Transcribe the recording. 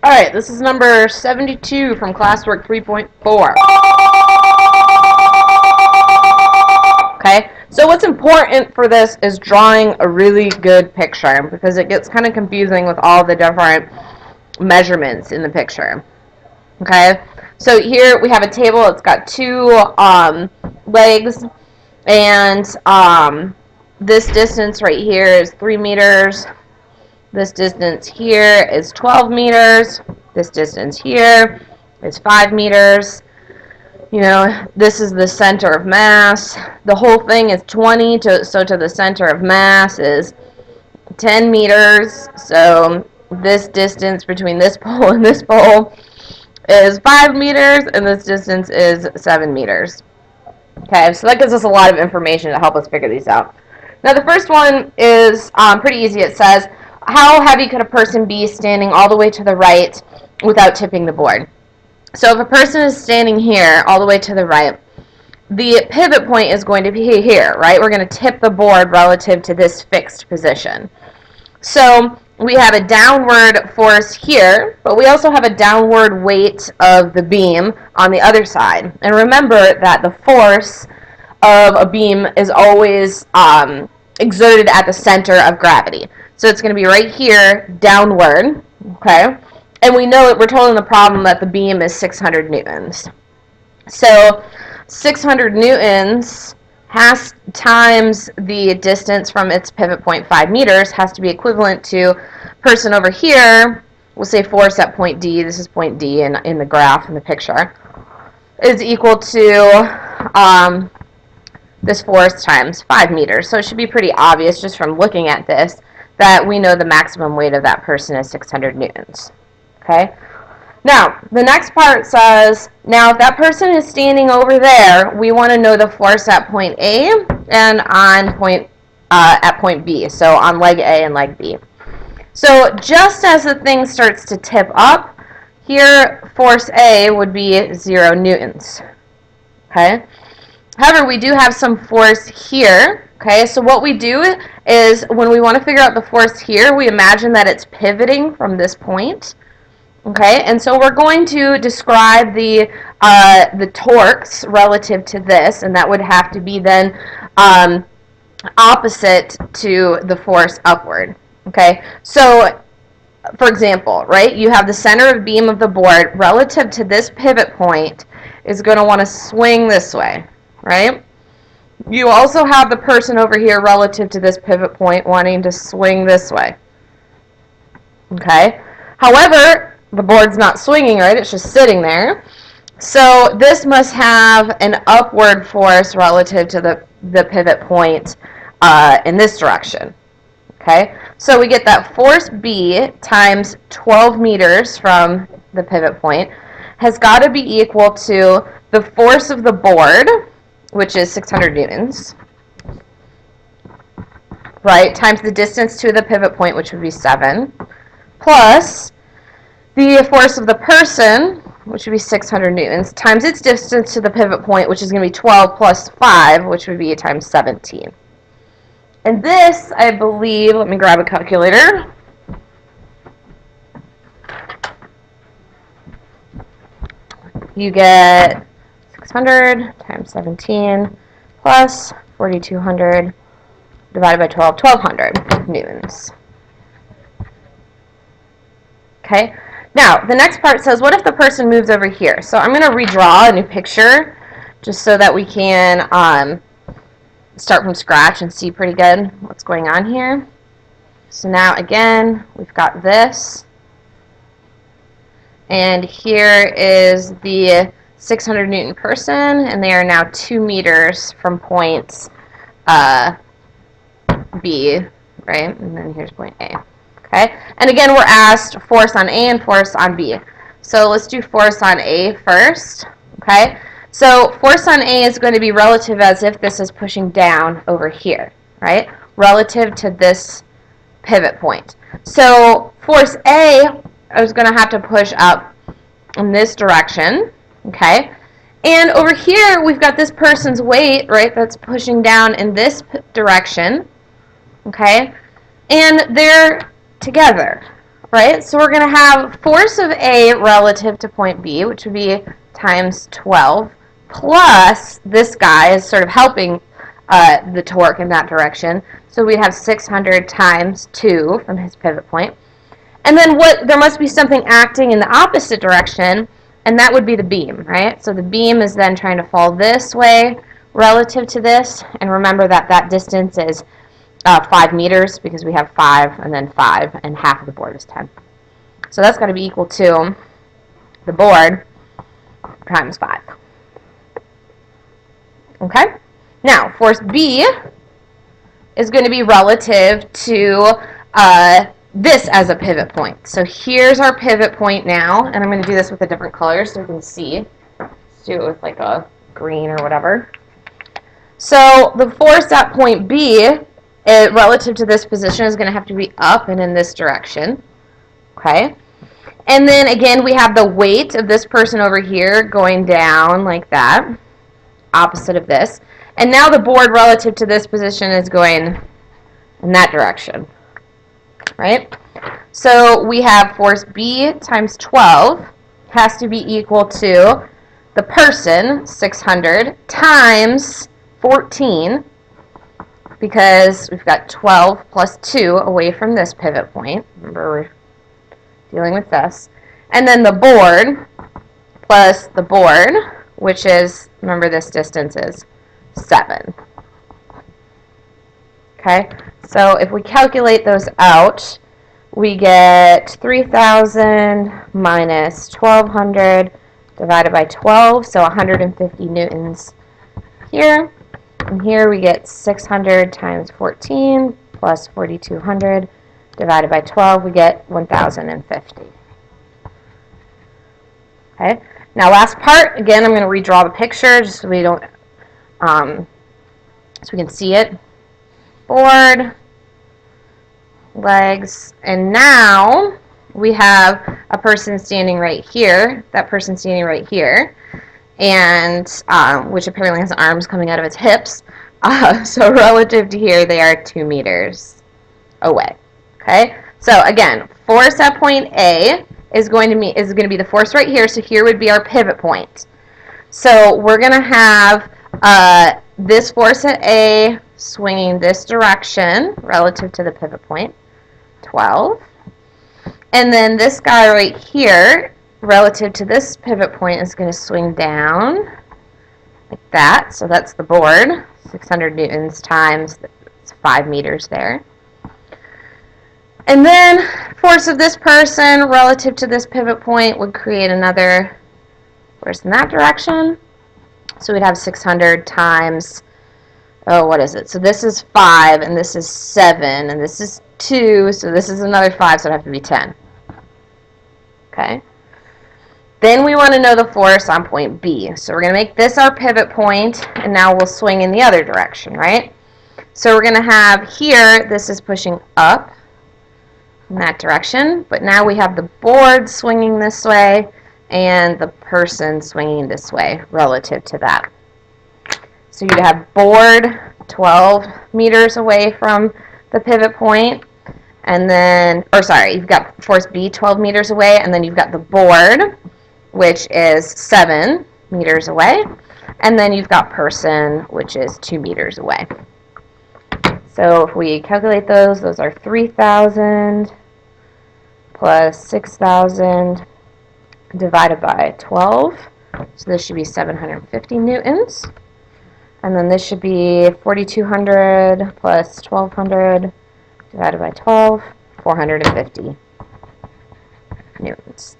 Alright, this is number 72 from classwork 3.4. Okay, so what's important for this is drawing a really good picture because it gets kind of confusing with all the different measurements in the picture. Okay, so here we have a table. It's got two legs, and this distance right here is 3 meters. This distance here is 12 meters. This distance here is 5 meters. You know, this is the center of mass. The whole thing is 20, so to the center of mass is 10 meters. So this distance between this pole and this pole is 5 meters, and this distance is 7 meters. Okay, so that gives us a lot of information to help us figure these out. Now the first one is pretty easy. It says, how heavy could a person be standing all the way to the right without tipping the board? So if a person is standing here all the way to the right, the pivot point is going to be here, right? We're going to tip the board relative to this fixed position. So we have a downward force here, but we also have a downward weight of the beam on the other side. And remember that the force of a beam is always exerted at the center of gravity. So it's going to be right here, downward, okay? And we know that we're told in the problem that the beam is 600 newtons. So 600 newtons has times the distance from its pivot point, 5 meters, has to be equivalent to person over here, we'll say force at point D, this is point D in the graph in the picture, is equal to this force times 5 meters. So it should be pretty obvious just from looking at this that we know the maximum weight of that person is 600 newtons. Okay? Now, the next part says, now if that person is standing over there, we want to know the force at point A and on at point B, so on leg A and leg B. So just as the thing starts to tip up, here force A would be 0 newtons. Okay? However, we do have some force here. Okay, so what we do is when we want to figure out the force here, we imagine that it's pivoting from this point. Okay, and so we're going to describe the torques relative to this, and that would have to be then opposite to the force upward. Okay, so for example, right, you have the center of beam of the board relative to this pivot point is going to want to swing this way, right? You also have the person over here relative to this pivot point wanting to swing this way. Okay, however, the board's not swinging, right? It's just sitting there. So this must have an upward force relative to the pivot point in this direction. Okay, so we get that force B times 12 meters from the pivot point has got to be equal to the force of the board, which is 600 newtons, right, times the distance to the pivot point, which would be 7, plus the force of the person, which would be 600 newtons, times its distance to the pivot point, which is going to be 12 plus 5, which would be times 17. And this, I believe, let me grab a calculator. You get 600 times 17 plus 4,200 divided by 12, 1,200 newtons. Okay. Now, the next part says, what if the person moves over here? So I'm going to redraw a new picture just so that we can start from scratch and see pretty good what's going on here. So now, again, we've got this. And here is the 600 Newton person, and they are now 2 meters from point B, right? And then here's point A. Okay, and again, we're asked force on A and force on B. So let's do force on A first. Okay, so force on A is going to be relative as if this is pushing down over here, right? Relative to this pivot point. So force A is going to have to push up in this direction, okay? And over here, we've got this person's weight, right, that's pushing down in this direction, okay? And they're together, right? So we're going to have force of A relative to point B, which would be times 12, plus this guy is sort of helping the torque in that direction. So we have 600 times 2 from his pivot point. And then there must be something acting in the opposite direction, and that would be the beam, right? So the beam is then trying to fall this way relative to this, and remember that that distance is 5 meters because we have 5 and then 5, and half of the board is 10. So that's got to be equal to the board times 5. Okay? Now, force B is going to be relative to this as a pivot point. So here's our pivot point now, and I'm going to do this with a different color so you can see. Let's do it with like a green or whatever. So the force at point B, relative to this position, is going to have to be up and in this direction. Okay? And then again, we have the weight of this person over here going down like that, opposite of this. And now the board relative to this position is going in that direction. Right? So we have force B times 12 has to be equal to the person, 600, times 14, because we've got 12 plus 2 away from this pivot point. Remember, we're dealing with this. And then the board plus the board, which is, remember this distance is 7. Okay, so if we calculate those out, we get 3,000 minus 1,200 divided by 12, so 150 newtons here. And here we get 600 times 14 plus 4,200 divided by 12, we get 1,050. Okay, now last part, again, I'm going to redraw the picture just so we don't, so we can see it. Board, legs, and now we have a person standing right here, that person standing right here, and which apparently has arms coming out of its hips. So relative to here, they are 2 meters away. Okay, so again, force at point A is going to be the force right here. So here would be our pivot point. So we're going to have this force at A swinging this direction relative to the pivot point, 12. And then this guy right here, relative to this pivot point, is going to swing down like that. So that's the board, 600 newtons times, it's 5 meters there. And then force of this person relative to this pivot point would create another force in that direction. So we'd have 600 times, what is it? So this is 5, and this is 7, and this is 2, so this is another 5, so it'd have to be 10. Okay? Then we want to know the force on point B. So we're going to make this our pivot point, and now we'll swing in the other direction, right? So we're going to have here, this is pushing up in that direction, but now we have the board swinging this way, and the person swinging this way relative to that. So you'd have board 12 meters away from the pivot point, and then, you've got force B 12 meters away, and then you've got the board, which is 7 meters away, and then you've got person, which is 2 meters away. So if we calculate those are 3,000 plus 6,000 divided by 12. So this should be 750 newtons. And then this should be 4,200 plus 1,200 divided by 12, 450 newtons.